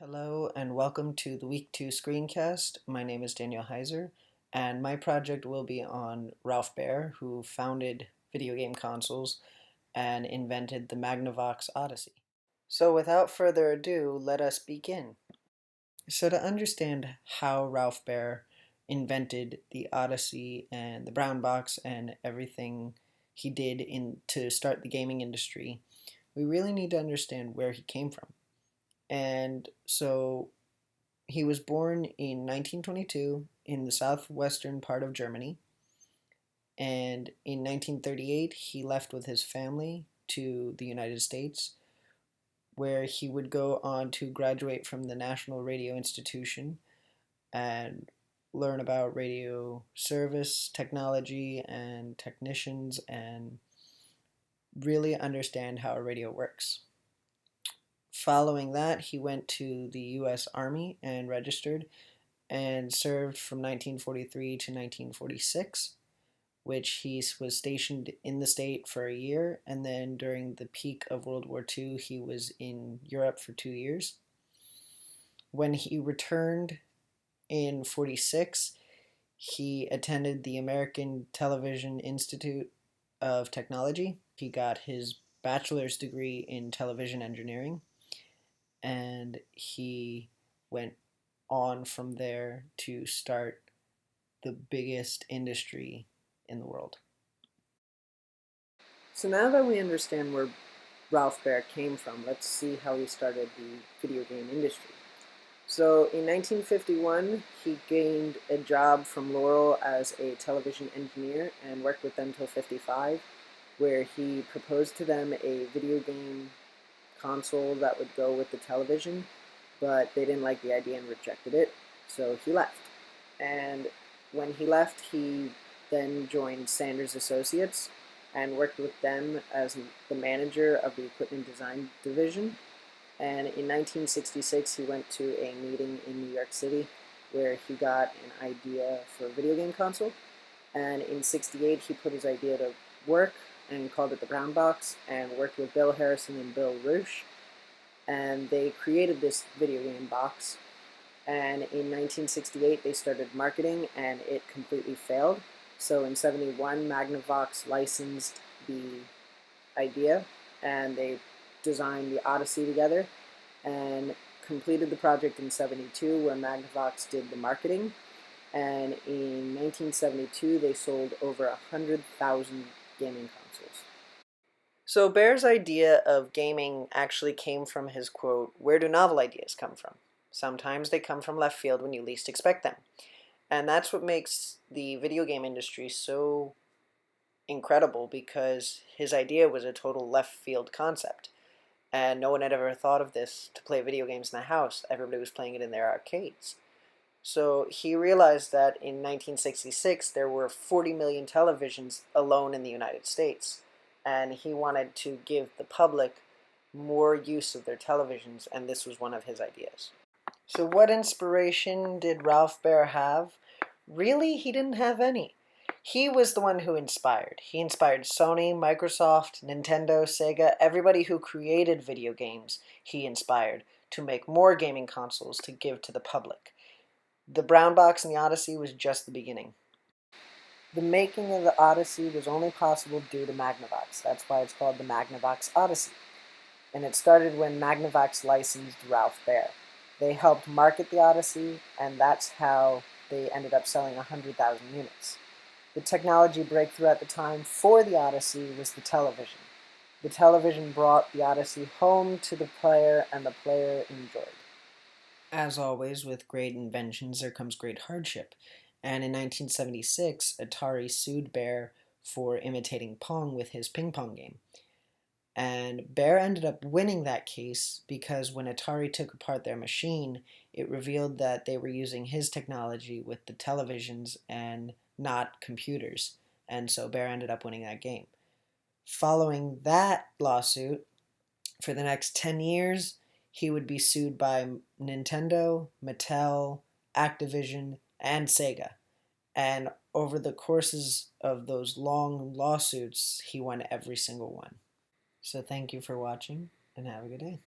Hello and welcome to the Week 2 Screencast. My name is Daniel Heiser, and my project will be on Ralph Baer, who founded video game consoles and invented the Magnavox Odyssey. So without further ado, let us begin. So to understand how Ralph Baer invented the Odyssey and the brown box and everything he did to start the gaming industry, we really need to understand where he came from. And so he was born in 1922 in the southwestern part of Germany, and in 1938 he left with his family to the United States, where he would go on to graduate from the National Radio Institution and learn about radio service technology and technicians and really understand how a radio works. Following that, he went to the U.S. Army and registered and served from 1943 to 1946, which he was stationed in the state for a year, and then during the peak of World War II, he was in Europe for 2 years. When he returned in 46, he attended the American Television Institute of Technology. He got his bachelor's degree in television engineering, and he went on from there to start the biggest industry in the world. So now that we understand where Ralph Baer came from, let's see how he started the video game industry. So in 1951, he gained a job from Laurel as a television engineer and worked with them till 55, where he proposed to them a video game console that would go with the television, but they didn't like the idea and rejected it, so he left. And when he left, he then joined Sanders Associates and worked with them as the manager of the equipment design division. And in 1966, he went to a meeting in New York City where he got an idea for a video game console. And in 68, he put his idea to work and called it the Brown Box and worked with Bill Harrison and Bill Rush. And they created this video game box. And in 1968, they started marketing, and it completely failed. So in 71, Magnavox licensed the idea, and they designed the Odyssey together, and completed the project in 72, where Magnavox did the marketing. And in 1972, they sold over 100,000 gaming consoles. So Baer's idea of gaming actually came from his quote, "Where do novel ideas come from? Sometimes they come from left field when you least expect them." And that's what makes the video game industry so incredible, because his idea was a total left field concept. And no one had ever thought of this to play video games in the house. Everybody was playing it in their arcades. So he realized that in 1966 there were 40 million televisions alone in the United States. And he wanted to give the public more use of their televisions, and this was one of his ideas. So what inspiration did Ralph Baer have? Really, he didn't have any. He was the one who inspired. He inspired Sony, Microsoft, Nintendo, Sega, everybody who created video games he inspired to make more gaming consoles to give to the public. The Brown Box and the Odyssey was just the beginning. The making of the Odyssey was only possible due to Magnavox. That's why it's called the Magnavox Odyssey. And it started when Magnavox licensed Ralph Baer. They helped market the Odyssey, and that's how they ended up selling 100,000 units. The technology breakthrough at the time for the Odyssey was the television. The television brought the Odyssey home to the player, and the player enjoyed. As always, with great inventions, there comes great hardship. And in 1976, Atari sued Baer for imitating Pong with his ping pong game. And Baer ended up winning that case because when Atari took apart their machine, it revealed that they were using his technology with the televisions and not computers. And so Baer ended up winning that game. Following that lawsuit, for the next 10 years, he would be sued by Nintendo, Mattel, Activision, and Sega. And over the courses of those long lawsuits, he won every single one. So thank you for watching, and have a good day.